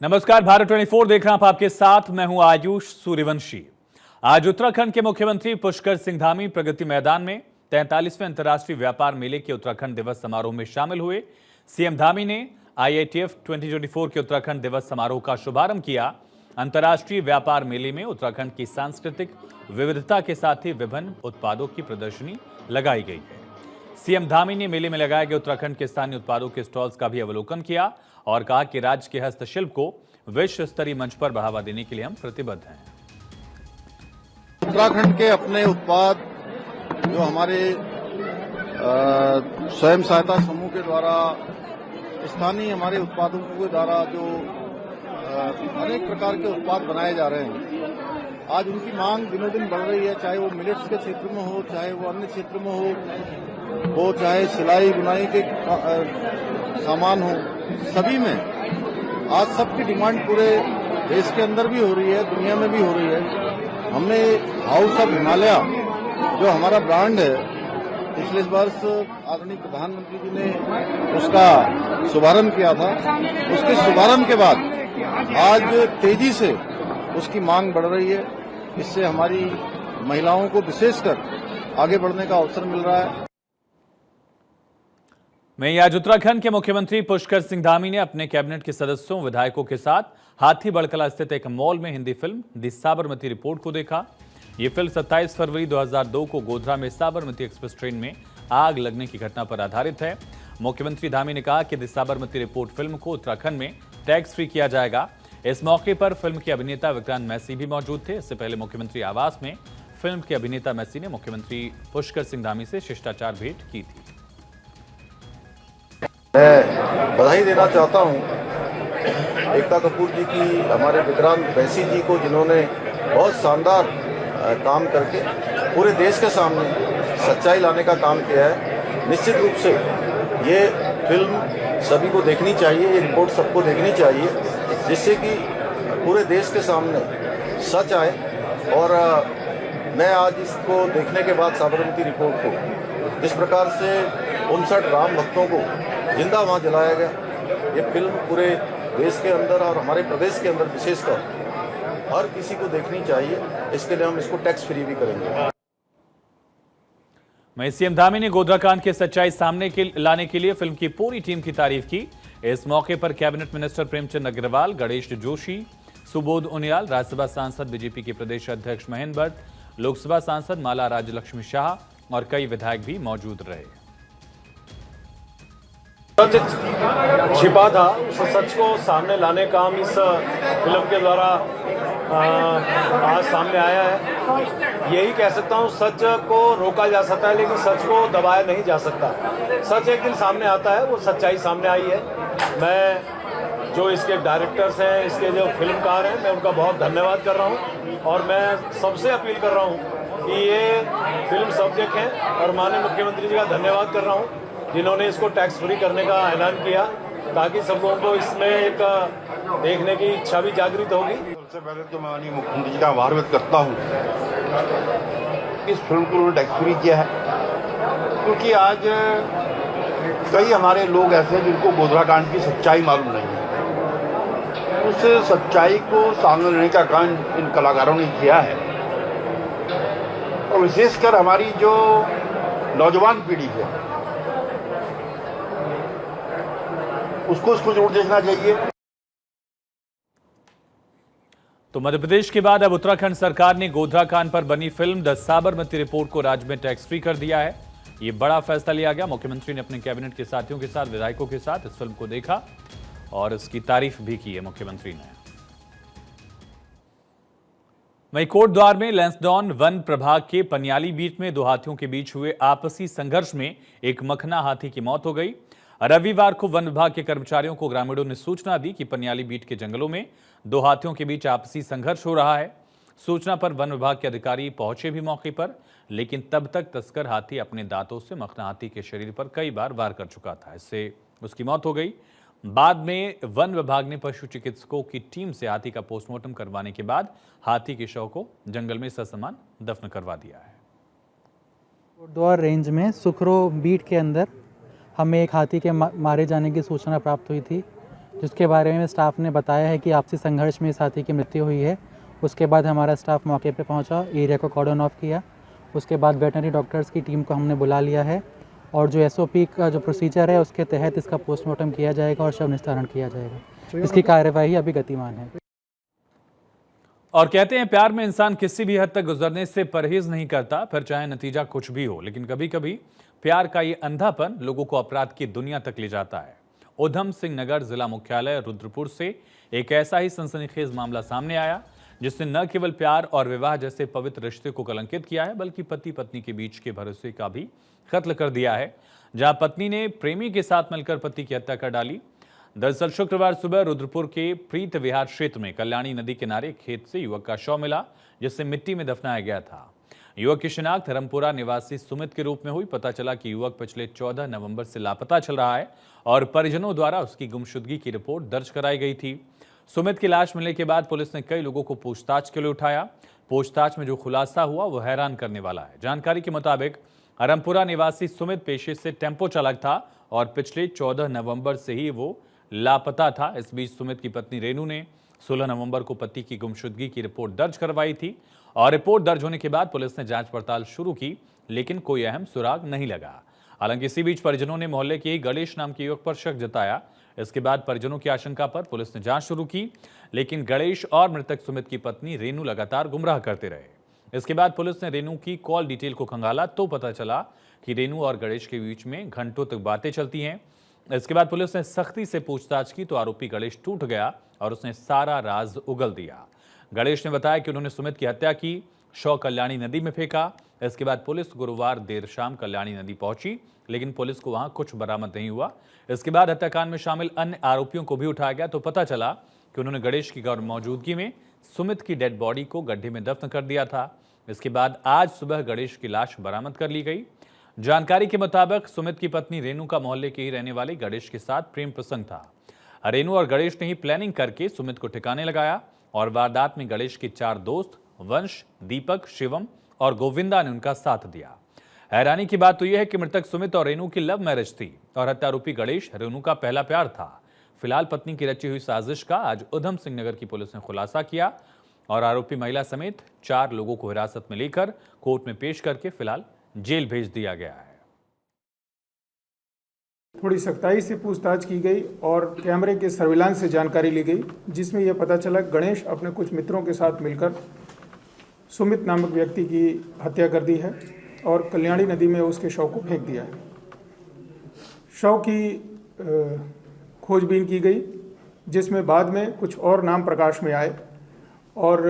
नमस्कार, भारत 24 देख रहे हैं आप, आपके साथ मैं हूं आयुष सूर्यवंशी। आज उत्तराखंड के मुख्यमंत्री पुष्कर सिंह धामी प्रगति मैदान में 43वें अंतर्राष्ट्रीय व्यापार मेले के उत्तराखंड दिवस समारोह में शामिल हुए। सीएम धामी ने IITF 2024 के उत्तराखंड दिवस समारोह का शुभारंभ किया। अंतर्राष्ट्रीय व्यापार मेले में उत्तराखंड की सांस्कृतिक विविधता के साथ ही विभिन्न उत्पादों की प्रदर्शनी लगाई गई है। सीएम धामी ने मेले में लगाए गए उत्तराखंड के स्थानीय उत्पादों के स्टॉल्स का भी अवलोकन किया और कहा कि राज्य के हस्तशिल्प को विश्व स्तरीय मंच पर बढ़ावा देने के लिए हम प्रतिबद्ध हैं। उत्तराखंड के अपने उत्पाद जो हमारे स्वयं सहायता समूह के द्वारा स्थानीय हमारे उत्पादों के द्वारा जो अनेक प्रकार के उत्पाद बनाए जा रहे हैं, आज उनकी मांग दिनों दिन बढ़ रही है। चाहे वो मिलेट्स के क्षेत्र में हो, चाहे वो अन्य क्षेत्र में हो, चाहे सिलाई बुनाई के सामान हो, सभी में आज सबकी डिमांड पूरे देश के अंदर भी हो रही है, दुनिया में भी हो रही है। हमने हाउस ऑफ हिमालय जो हमारा ब्रांड है, पिछले वर्ष आदरणीय प्रधानमंत्री जी ने उसका शुभारंभ किया था। उसके शुभारंभ के बाद आज तेजी से उसकी मांग बढ़ रही है। इससे हमारी महिलाओं को विशेषकर आगे बढ़ने का अवसर मिल रहा है। वहीं आज उत्तराखंड के मुख्यमंत्री पुष्कर सिंह धामी ने अपने कैबिनेट के सदस्यों विधायकों के साथ हाथी बड़कला स्थित एक मॉल में हिंदी फिल्म दी साबरमती रिपोर्ट को देखा। ये फिल्म 27 फरवरी 2002 को गोधरा में साबरमती एक्सप्रेस ट्रेन में आग लगने की घटना पर आधारित है। मुख्यमंत्री धामी ने कहा कि दी साबरमती रिपोर्ट फिल्म को उत्तराखंड में टैक्स फ्री किया जाएगा। इस मौके पर फिल्म के अभिनेता विक्रांत मैसी भी मौजूद थे। इससे पहले मुख्यमंत्री आवास में फिल्म के अभिनेता मैसी ने मुख्यमंत्री पुष्कर सिंह धामी से शिष्टाचार भेंट की थी। मैं बधाई देना चाहता हूं एकता कपूर जी की, हमारे विक्रांत मैसी जी को, जिन्होंने बहुत शानदार काम करके पूरे देश के सामने सच्चाई लाने का काम किया है। निश्चित रूप से ये फिल्म सभी को देखनी चाहिए, ये रिपोर्ट सबको देखनी चाहिए, जिससे कि पूरे देश के सामने सच आए। और मैं आज इसको देखने के बाद साबरमती रिपोर्ट को जिस प्रकार से 59 राम भक्तों को जिंदा वहाँ जलाया गया, ये फिल्म पूरे देश के अंदर और हमारे प्रदेश के अंदर विशेषकर हर किसी को देखनी चाहिए। इसके लिए हम इसको टैक्स फ्री भी करेंगे। वहीं सीएम धामी ने गोधरा कांड की सच्चाई सामने लाने के लिए फिल्म की पूरी टीम की तारीफ की। इस मौके पर कैबिनेट मिनिस्टर प्रेमचंद अग्रवाल, गणेश जोशी, सुबोध उनियाल, राज्यसभा सांसद बीजेपी के प्रदेश अध्यक्ष महेंद्र भट्ट, लोकसभा सांसद माला राज्यलक्ष्मी शाह और कई विधायक भी मौजूद रहे। सच छिपा था, उस सच को सामने लाने का काम इस फिल्म के द्वारा आज सामने आया है। यही कह सकता हूँ, सच को रोका जा सकता है लेकिन सच को दबाया नहीं जा सकता। सच एक दिन सामने आता है, वो सच्चाई सामने आई है। मैं जो इसके डायरेक्टर्स हैं, इसके जो फिल्मकार हैं, मैं उनका बहुत धन्यवाद कर रहा हूँ और मैं सबसे अपील कर रहा हूँ कि ये फिल्म सब देखें। और माननीय मुख्यमंत्री जी का धन्यवाद कर रहा हूँ जिन्होंने इसको टैक्स फ्री करने का ऐलान किया, ताकि सब लोगों को इसमें एक देखने की इच्छा भी जागृत होगी। सबसे पहले तो माननीय मुख्यमंत्री जी का आभार व्यक्त करता हूँ। इस फिल्म को उन्होंने टैक्स फ्री किया है, क्योंकि आज कई हमारे लोग ऐसे हैं जिनको गोधरा कांड की सच्चाई मालूम नहीं है। उस सच्चाई को सामने लाने का काम इन कलाकारों ने किया है और विशेषकर हमारी जो नौजवान पीढ़ी है उसको जरूर देखना चाहिए। तो मध्य प्रदेश के बाद अब उत्तराखंड सरकार ने गोधरा कांड पर बनी फिल्म द साबरमती रिपोर्ट को राज्य में टैक्स फ्री कर दिया है। ये बड़ा फैसला लिया गया। मुख्यमंत्री ने अपने कैबिनेट के साथियों के साथ, विधायकों के साथ इस फिल्म को देखा और इसकी तारीफ भी की है मुख्यमंत्री ने। वहीं कोटद्वार में लैंसडौन वन प्रभाग के पनियाली बीट में दो हाथियों के बीच हुए आपसी संघर्ष में एक मखना हाथी की मौत हो गई। रविवार को वन विभाग के कर्मचारियों को ग्रामीणों ने सूचना दी कि पनियाली बीट के जंगलों में दो हाथियों के बीच आपसी संघर्ष हो रहा है। सूचना पर वन विभाग के अधिकारी पहुंचे भी मौके पर, लेकिन तब तक तस्कर हाथी अपने दांतों से मखना हाथी के शरीर पर कई बार वार कर चुका था। इससे उसकी मौत हो गई। बाद में वन विभाग ने पशु चिकित्सकों की टीम से हाथी का पोस्टमार्टम करवाने के बाद हाथी के शव को जंगल में ससमान दफन करवा दिया है। कोटद्वार रेंज में सुखरो बीट के अंदर हमें एक हाथी के मारे जाने की सूचना प्राप्त हुई थी। जिसके बारे में स्टाफ ने बताया है कि आपसी संघर्ष में इस हाथी की मृत्यु हुई है। उसके बाद हमारा स्टाफ मौके पे पहुंचा, एरिया को कॉर्डन ऑफ किया। उसके बाद वेटनरी डॉक्टर्स की टीम को हमने बुला लिया है और जो SOP का जो प्रोसीजर है उसके तहत इसका पोस्टमार्टम किया जाएगा और शव निस्तारण किया जाएगा। इसकी कार्यवाही अभी गतिमान है। और कहते हैं प्यार में इंसान किसी भी हद तक गुजरने से परहेज नहीं करता, फिर चाहे नतीजा कुछ भी हो। लेकिन कभी कभी प्यार का ये अंधापन लोगों को अपराध की दुनिया तक ले जाता है। उधम सिंह नगर जिला मुख्यालय रुद्रपुर से एक ऐसा ही सनसनीखेज मामला सामने आया जिसने न केवल प्यार और विवाह जैसे पवित्र रिश्ते को कलंकित किया है, बल्कि पति पत्नी के बीच के भरोसे का भी कत्ल कर दिया है। जहां पत्नी ने प्रेमी के साथ मिलकर पति की हत्या कर डाली। दरअसल शुक्रवार सुबह रुद्रपुर के प्रीत विहार क्षेत्र में कल्याणी नदी किनारे खेत से युवक का शव मिला, जिसे मिट्टी में दफनाया गया था। युवक की शिनाख्त धर्मपुरा निवासी सुमित के रूप में हुई। पता चला कि युवक पिछले 14 नवंबर से लापता चल रहा है और परिजनों द्वारा उसकी गुमशुदगी की रिपोर्ट दर्ज कराई गई थी। सुमित की लाश मिलने के बाद पुलिस ने कई लोगों को पूछताछ के लिए उठाया। पूछताछ में जो खुलासा हुआ वो हैरान करने वाला है। जानकारी के मुताबिक धर्मपुरा निवासी सुमित पेशे से टेम्पो चालक था और पिछले 14 नवंबर से ही वो लापता था। इस बीच सुमित की पत्नी रेनू ने 16 नवंबर को पति की गुमशुदगी की रिपोर्ट दर्ज करवाई थी और रिपोर्ट दर्ज होने के बाद पुलिस ने जांच पड़ताल शुरू की, लेकिन कोई अहम सुराग नहीं लगा। हालांकि इसी बीच परिजनों ने मोहल्ले के गणेश नाम के युवक पर शक जताया। इसके बाद परिजनों की आशंका पर पुलिस ने जांच शुरू की, लेकिन गणेश और मृतक सुमित की पत्नी रेनू लगातार गुमराह करते रहे। इसके बाद पुलिस ने रेनू की कॉल डिटेल को खंगाला तो पता चला कि रेनू और गणेश के बीच में घंटों तक बातें चलती हैं। इसके बाद पुलिस ने सख्ती से पूछताछ की तो आरोपी गणेश टूट गया और उसने सारा राज उगल दिया। गणेश ने बताया कि उन्होंने सुमित की हत्या की, शव कल्याणी नदी में फेंका। इसके बाद पुलिस गुरुवार देर शाम कल्याणी नदी पहुंची, लेकिन पुलिस को वहां कुछ बरामद नहीं हुआ। इसके बाद हत्याकांड में शामिल अन्य आरोपियों को भी उठाया गया तो पता चला कि उन्होंने गणेश की गैर मौजूदगी में सुमित की डेड बॉडी को गड्ढे में दफन कर दिया था। इसके बाद आज सुबह गणेश की लाश बरामद कर ली गई। जानकारी के मुताबिक सुमित की पत्नी रेनू का मोहल्ले के ही रहने वाले गणेश के साथ प्रेम प्रसंग था। रेनू और गणेश ने ही प्लानिंग करके सुमित को ठिकाने लगाया और वारदात में गणेश के 4 दोस्त वंश, दीपक, शिवम और गोविंदा ने उनका साथ दिया। हैरानी की बात तो यह है कि मृतक सुमित और रेनू की लव मैरिज थी और हत्यारोपी गणेश रेनू का पहला प्यार था। फिलहाल पत्नी की रची हुई साजिश का आज उधम सिंह नगर की पुलिस ने खुलासा किया और आरोपी महिला समेत 4 लोगों को हिरासत में लेकर कोर्ट में पेश करके फिलहाल जेल भेज दिया गया है। थोड़ी सख्ताई से पूछताछ की गई और कैमरे के सर्विलांस से जानकारी ली गई, जिसमें यह पता चला गणेश अपने कुछ मित्रों के साथ मिलकर सुमित नामक व्यक्ति की हत्या कर दी है और कल्याणी नदी में उसके शव को फेंक दिया है। शव की खोजबीन की गई, जिसमें बाद में कुछ और नाम प्रकाश में आए और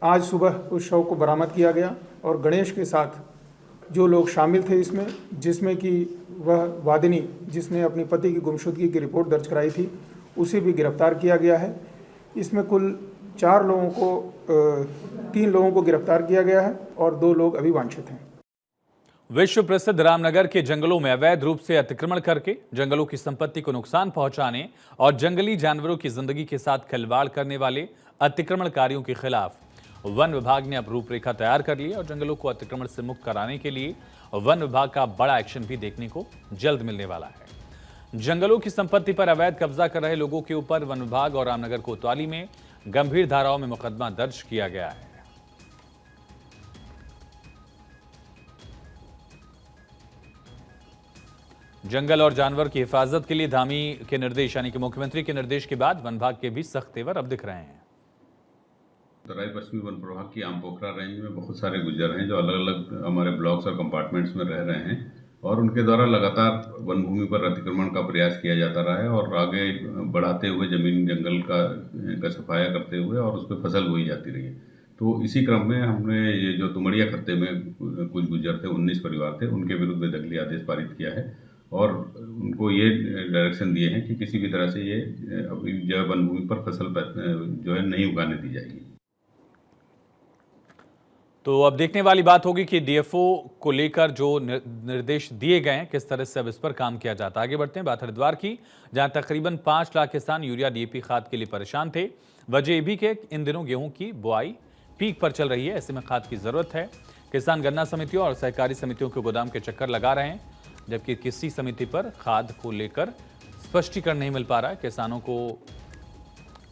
आज सुबह उस शव को बरामद किया गया और गणेश के साथ जो लोग शामिल थे इसमें, जिसमें कि वह वादिनी जिसने अपनी पति की गुमशुदगी की रिपोर्ट दर्ज कराई थी, उसे भी गिरफ्तार किया गया है। इसमें कुल 4 लोगों को 3 लोगों को गिरफ्तार किया गया है और 2 लोग अभी वांछित हैं। विश्व प्रसिद्ध रामनगर के जंगलों में अवैध रूप से अतिक्रमण करके जंगलों की संपत्ति को नुकसान पहुंचाने और जंगली जानवरों की जिंदगी के साथ खिलवाड़ करने वाले अतिक्रमणकारियों के खिलाफ वन विभाग ने अब रूपरेखा तैयार कर ली और जंगलों को अतिक्रमण से मुक्त कराने के लिए वन विभाग का बड़ा एक्शन भी देखने को जल्द मिलने वाला है। जंगलों की संपत्ति पर अवैध कब्जा कर रहे लोगों के ऊपर वन विभाग और रामनगर कोतवाली में गंभीर धाराओं में मुकदमा दर्ज किया गया है। जंगल और जानवर की हिफाजत के लिए धामी के निर्देश यानी कि मुख्यमंत्री के निर्देश के बाद वन विभाग के भी सख्त तेवर अब दिख रहे हैं। तराई पश्चिमी वन प्रभाग की आम पोखरा रेंज में बहुत सारे गुज्जर हैं जो अलग अलग हमारे ब्लॉक्स और कंपार्टमेंट्स में रह रहे हैं और उनके द्वारा लगातार वन भूमि पर अतिक्रमण का प्रयास किया जाता रहा है और आगे बढ़ाते हुए जमीन जंगल का सफाया करते हुए और उस पर फसल बोई जाती रही है। तो इसी क्रम में हमने ये जो तुमड़िया खत्ते में कुछ गुज्जर थे, 19 परिवार थे, उनके विरुद्ध बेदखली आदेश पारित किया है और उनको ये डायरेक्शन दिए हैं कि किसी भी तरह से ये जो वन भूमि पर फसल जो है नहीं उगाने दी जाएगी। तो अब देखने वाली बात होगी कि डीएफओ को लेकर जो निर्देश दिए गए हैं किस तरह से अब इस पर काम किया जाता है। आगे बढ़ते हैं बात हरिद्वार की, जहां तकरीबन 5 लाख किसान यूरिया डीएपी खाद के लिए परेशान थे। वजह ये भी कि इन दिनों गेहूं की बुआई पीक पर चल रही है, ऐसे में खाद की जरूरत है। किसान गन्ना समितियों और सहकारी समितियों के गोदाम के चक्कर लगा रहे हैं, जबकि किसी समिति पर खाद को लेकर स्पष्टीकरण नहीं मिल पा रहा है। किसानों को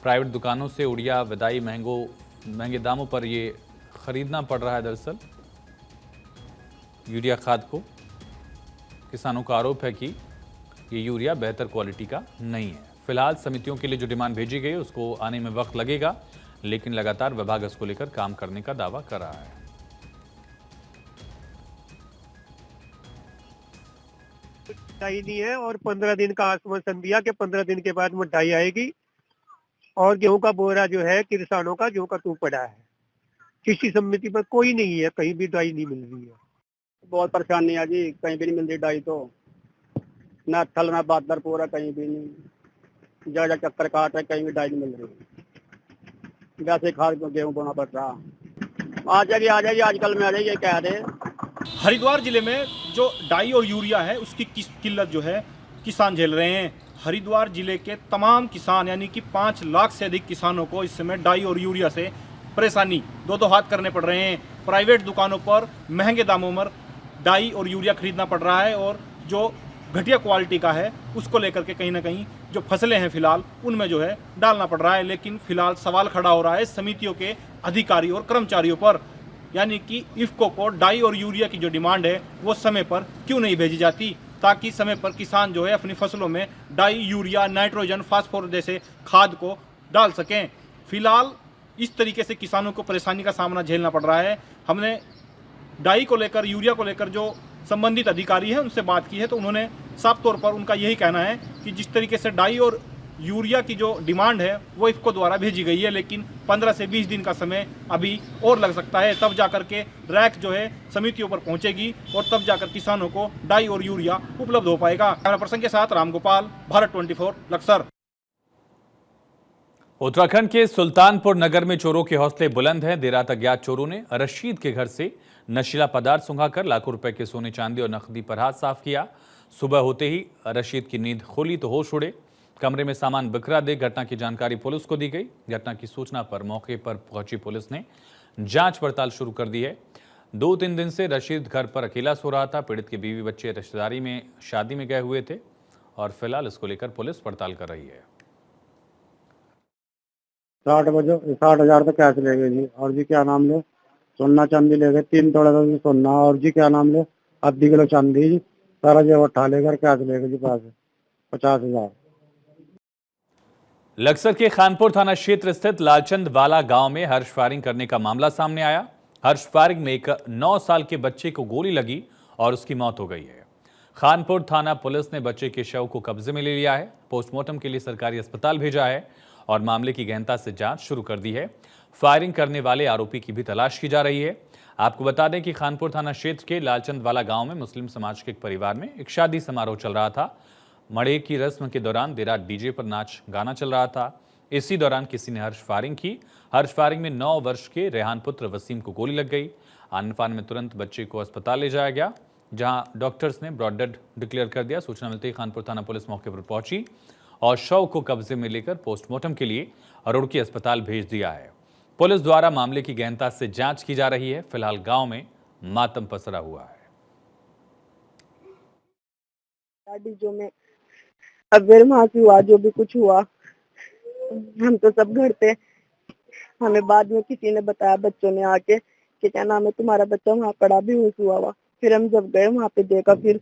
प्राइवेट दुकानों से उड़िया विदाई महंगे दामों पर ये खरीदना पड़ रहा है। दरअसल यूरिया खाद को किसानों का आरोप है कि ये यूरिया बेहतर क्वालिटी का नहीं है। फिलहाल समितियों के लिए जो डिमांड भेजी गई है उसको आने में वक्त लगेगा, लेकिन लगातार विभाग इसको लेकर काम करने का दावा कर रहा है। डाई नहीं है और 15 दिन का आश्वासन दिया कि 15 दिन के बाद डाई आएगी। और गेहूं का बोरा जो है किसानों का गेहूं का टूट पड़ा है। किसी समिति पर कोई नहीं है, कहीं भी डाई नहीं मिल रही है। बहुत परेशानी है जी, कहीं भी नहीं मिल रही डाई तो, ना थल ना बादर पूरा कहीं भी नहीं। जगह चक्कर काट रहे, कहीं भी डाई नहीं मिल रही। वैसे खाद गेहूं बोना पड़ रहा। आ जाएगी आजकल में आ जाएगी, कह रहे। हरिद्वार जिले में जो डाई और यूरिया है उसकी किल्लत जो है किसान झेल रहे हैं। हरिद्वार जिले के तमाम किसान यानी कि 5 लाख से अधिक किसानों को इस समय डाई और यूरिया से परेशानी दो हाथ करने पड़ रहे हैं। प्राइवेट दुकानों पर महंगे दामों में डाई और यूरिया खरीदना पड़ रहा है और जो घटिया क्वालिटी का है उसको लेकर के कहीं ना कहीं जो फसलें हैं फिलहाल उनमें जो है डालना पड़ रहा है। लेकिन फिलहाल सवाल खड़ा हो रहा है समितियों के अधिकारी और कर्मचारियों पर, यानी कि इफ्को को डाई और यूरिया की जो डिमांड है वो समय पर क्यों नहीं भेजी जाती, ताकि समय पर किसान जो है अपनी फसलों में डाई, यूरिया, नाइट्रोजन, फास्फोरस जैसे खाद को डाल सकें। फिलहाल इस तरीके से किसानों को परेशानी का सामना झेलना पड़ रहा है। हमने डाई को लेकर, यूरिया को लेकर जो संबंधित अधिकारी हैं उनसे बात की है तो उन्होंने साफ तौर पर उनका यही कहना है कि जिस तरीके से डाई और यूरिया की जो डिमांड है वो इफ्को द्वारा भेजी गई है, लेकिन 15 से 20 दिन का समय अभी और लग सकता है। तब जाकर के रैक जो है समितियों पर पहुंचेगी और तब जाकर किसानों को डाई और यूरिया उपलब्ध हो पाएगा। कैमरा पर्सन के साथ रामगोपाल, भारत 24, लक्सर। उत्तराखंड के सुल्तानपुर नगर में चोरों के हौसले बुलंद हैं। देर रात अज्ञात चोरों ने रशीद के घर से नशीला पदार्थ सूंघाकर लाखों रुपए के सोने, चांदी और नकदी पर हाथ साफ किया। सुबह होते ही रशीद की नींद खुली तो होश उड़े। कमरे में सामान बिखरा देख घटना की जानकारी पुलिस को दी गई। घटना की सूचना पर मौके पर पहुंची पुलिस ने जांच पड़ताल शुरू कर दी है। 2-3 दिन से रशीद घर पर अकेला सो रहा था। पीड़ित के बीवी बच्चे रिश्तेदारी में शादी में गए हुए थे और फिलहाल इसको लेकर पुलिस पड़ताल कर रही है। 60,000 तो कैश ले गए जी। और जी क्या नाम ले, सोना चांदी ले गए 3 तोड़े का सोना। और जी क्या नाम ले, आधी किलो चांदी जी। सारा जेवर उठा लेकर कैश ले गए जी, पास 50,000। लक्सर के खानपुर थाना क्षेत्र स्थित लालचंद वाला गांव में हर्ष फायरिंग करने का मामला सामने आया। हर्ष फायरिंग में एक 9 साल के बच्चे को गोली लगी और उसकी मौत हो गई है। खानपुर थाना पुलिस ने बच्चे के शव को कब्जे में ले लिया है। पोस्टमार्टम के लिए सरकारी अस्पताल भेजा है और मामले की गहनता से जांच शुरू कर दी है। फायरिंग करने वाले आरोपी की भी तलाश की जा रही है। आपको बता दें कि खानपुर थाना क्षेत्र के लालचंद वाला गांव में मुस्लिम समाज के एक परिवार में एक शादी समारोह चल रहा था। मड़े की रस्म के दौरान देर रात डीजे पर नाच गाना चल रहा था। इसी दौरान किसी ने हर्ष फायरिंग की। हर्ष फायरिंग में 9 वर्ष के रेहान पुत्र वसीम को गोली लग गई। आनफान में तुरंत बच्चे को अस्पताल ले जाया गया, जहां डॉक्टर्स ने ब्रॉड डेड डिक्लेयर कर दिया। सूचना मिलते ही खानपुर थाना पुलिस मौके पर पहुंची और शव को कब्जे में लेकर पोस्टमार्टम के लिए रुड़की अस्पताल भेज दिया है। पुलिस द्वारा मामले की गहनता से जांच की जा रही है। फिलहाल गांव में मातम पसरा हुआ है। जो में अब वहाँ से हुआ जो भी कुछ हुआ, हम तो सब घर थे। हमें बाद में किसी ने बताया, बच्चों ने आके कि क्या नाम है तुम्हारा बच्चा वहाँ पड़ा बेहोश हुआ हुआ। फिर हम जब गए वहाँ पे देखा, फिर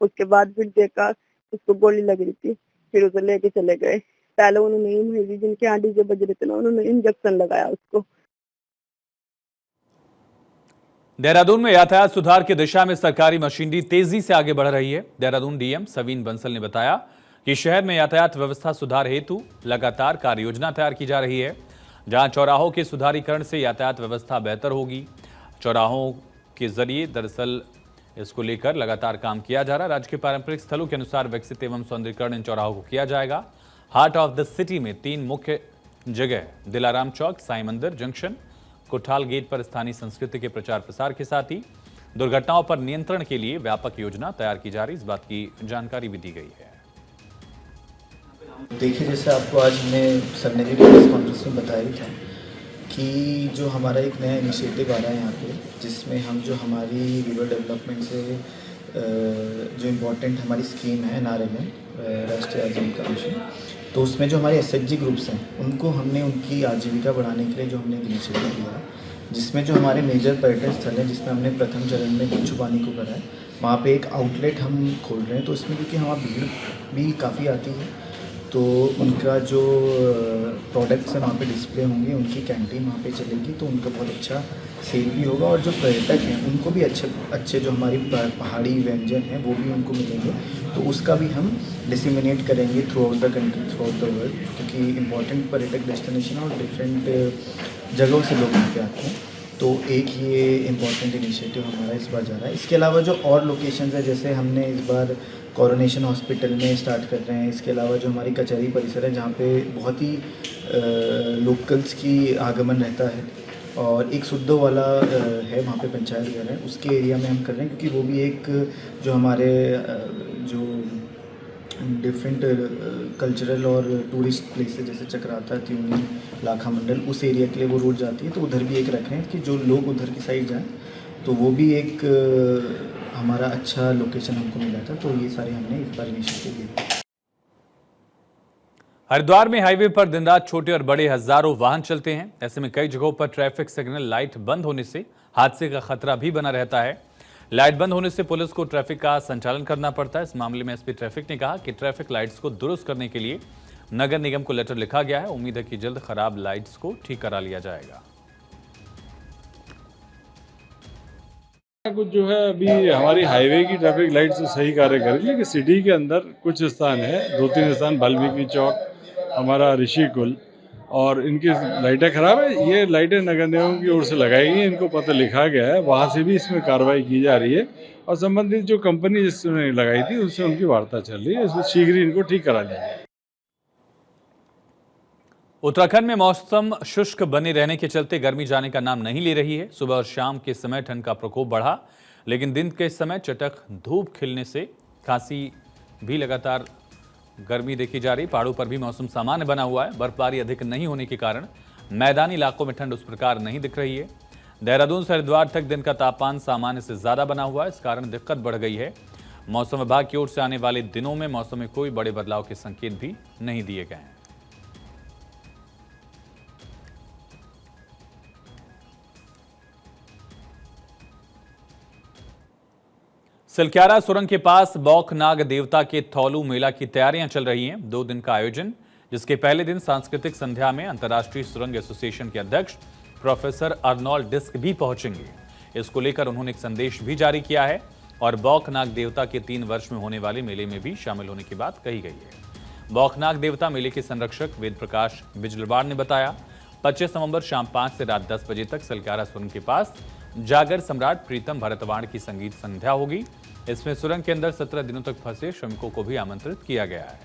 उसके बाद फिर देखा उसको गोली लग रही थी। फिर उसे लेके चले गए। पहले उन्होंने जिनके यहाँ डीजे बज रहे थे ना, उन्होंने इंजेक्शन लगाया उसको। देहरादून में यातायात सुधार की दिशा में सरकारी मशीनरी तेजी से आगे बढ़ रही है। देहरादून डीएम सवीन बंसल ने बताया कि शहर में यातायात व्यवस्था सुधार हेतु लगातार कार्य योजना तैयार की जा रही है, जहां चौराहों के सुधारीकरण से यातायात व्यवस्था बेहतर होगी। चौराहों के जरिए दरअसल इसको लेकर लगातार काम किया जा रहा है। राज्य के पारंपरिक स्थलों के अनुसार विकसित एवं सौंदर्यीकरण इन चौराहों को किया जाएगा। हार्ट ऑफ द सिटी में 3 मुख्य जगह दिलाराम चौक, साईं मंदिर जंक्शन, कोठाल गेट पर स्थानीय संस्कृति के प्रचार प्रसार के साथ ही दुर्घटनाओं पर नियंत्रण के लिए व्यापक योजना तैयार की जा रही। इस बात की जानकारी भी दी गई है। देखिए, जैसे आपको आज हमने सर ने भी प्रेस कॉन्फ्रेंस में बताया था कि जो हमारा एक नया इनिशिएटिव आ रहा है यहाँ पे, जिसमें हम जो हमारी रिवर डेवलपमेंट से जो इम्पोर्टेंट हमारी स्कीम है NRMM, राष्ट्रीय आजीविका मिशन। तो उसमें जो हमारे SHG ग्रुप्स हैं उनको हमने उनकी आजीविका बढ़ाने के लिए जो हमने इनिशिएटिव लिया, जिसमें जो हमारे मेजर पर्यटन स्थल है, जिसमें हमने प्रथम चरण में बिच्छू पानी को करा है, वहाँ पे एक आउटलेट हम खोल रहे हैं। तो इसमें क्योंकि हमारा भीड़ भी काफ़ी आती है, तो उनका जो प्रोडक्ट्स हैं वहाँ पे डिस्प्ले होंगे, उनकी कैंटीन वहाँ पे चलेगी, तो उनका बहुत अच्छा सेल भी होगा। और जो पर्यटक हैं उनको भी अच्छे जो हमारी पहाड़ी व्यंजन हैं वो भी उनको मिलेंगे। तो उसका भी हम डिसिमिनेट करेंगे through out the country, through out the world, क्योंकि इम्पॉर्टेंट पर्यटक डेस्टिनेशन और डिफरेंट जगहों से लोग यहाँ पे आते हैं। तो एक ये इम्पॉर्टेंट इनिशिएटिव हमारा इस बार जा रहा है। इसके अलावा जो और लोकेशंस है, जैसे हमने इस बार कोरोनेशन हॉस्पिटल में स्टार्ट कर रहे हैं। इसके अलावा जो हमारी कचहरी परिसर है, जहाँ पे बहुत ही लोकल्स की आगमन रहता है, और एक सुद्धो वाला है वहाँ पे पंचायत घर है, उसके एरिया में हम कर रहे हैं, क्योंकि वो भी एक जो हमारे जो डिफरेंट कल्चरल और टूरिस्ट प्लेसेस जैसे चक्राता, त्यूनी, लाखा मंडल, उस एरिया के लिए वो रोड जाती है। तो उधर भी एक रख रहे हैं कि जो लोग उधर की साइड जाएं, तो वो भी एक हमारा अच्छा लोकेशन हमको मिला था। तो ये सारे हमने इस बार इनिशिएटिव लिए। हरिद्वार में हाईवे पर दिन रात छोटे और बड़े हजारों वाहन चलते हैं। ऐसे में कई जगहों पर ट्रैफिक सिग्नल लाइट बंद होने से हादसे का खतरा भी बना रहता है। लाइट बंद होने से पुलिस को ट्रैफिक का संचालन करना पड़ता है। इस मामले में एसपी ट्रैफिक ने कहा कि ट्रैफिक लाइट्स को दुरुस्त करने के लिए नगर निगम को लेटर लिखा गया है। उम्मीद है कि जल्द खराब लाइट्स को ठीक करा लिया जाएगा। कुछ जो है अभी हमारी हाईवे की ट्रैफिक लाइट्स तो सही कार्य कर रही है, लेकिन सिटी के अंदर कुछ स्थान है, 2-3 स्थान, वाल्मीकि चौक, हमारा ऋषिकुल, और इनकी लाइटें खराब है। ये लाइटें नगर निगम की ओर से लगाई गई हैं, इनको पत्र लिखा गया है, वहाँ से भी इसमें कार्रवाई की जा रही है, और संबंधित जो कंपनी जिसने लगाई थी उससे उनकी वार्ता चल रही है। इसमें शीघ्र ही इनको ठीक करा जाएगा। उत्तराखंड में मौसम शुष्क बने रहने के चलते गर्मी जाने का नाम नहीं ले रही है। सुबह और शाम के समय ठंड का प्रकोप बढ़ा, लेकिन दिन के समय चटक धूप खिलने से खांसी भी लगातार गर्मी देखी जा रही। पहाड़ों पर भी मौसम सामान्य बना हुआ है। बर्फबारी अधिक नहीं होने के कारण मैदानी इलाकों में ठंड उस प्रकार नहीं दिख रही है। देहरादून से हरिद्वार तक दिन का तापमान सामान्य से ज्यादा बना हुआ है। इस कारण दिक्कत बढ़ गई है। मौसम विभाग की ओर से आने वाले दिनों में मौसम में कोई बड़े बदलाव के संकेत भी नहीं दिए गए हैं। सिलक्यारा सुरंग के पास बौखनाग देवता के थौलू मेला की तैयारियां चल रही हैं। 2 दिन का आयोजन, जिसके पहले दिन सांस्कृतिक संध्या में अंतर्राष्ट्रीय सुरंग एसोसिएशन के अध्यक्ष प्रोफेसर अर्नोल्ड डिस्क भी पहुंचेंगे। इसको लेकर उन्होंने एक संदेश भी जारी किया है और बौखनाग देवता के 3 वर्ष में होने वाले मेले में भी शामिल होने की बात कही गई है। बौखनाग देवता मेले के संरक्षक वेद प्रकाश बिजलवाड़ ने बताया, 25 नवंबर शाम 5 से रात 10 बजे तक सिलक्यारा सुरंग के पास जागर सम्राट प्रीतम भरतवाण की संगीत संध्या होगी। इसमें सुरंग के अंदर 17 दिनों तक फंसे श्रमिकों को भी आमंत्रित किया गया है।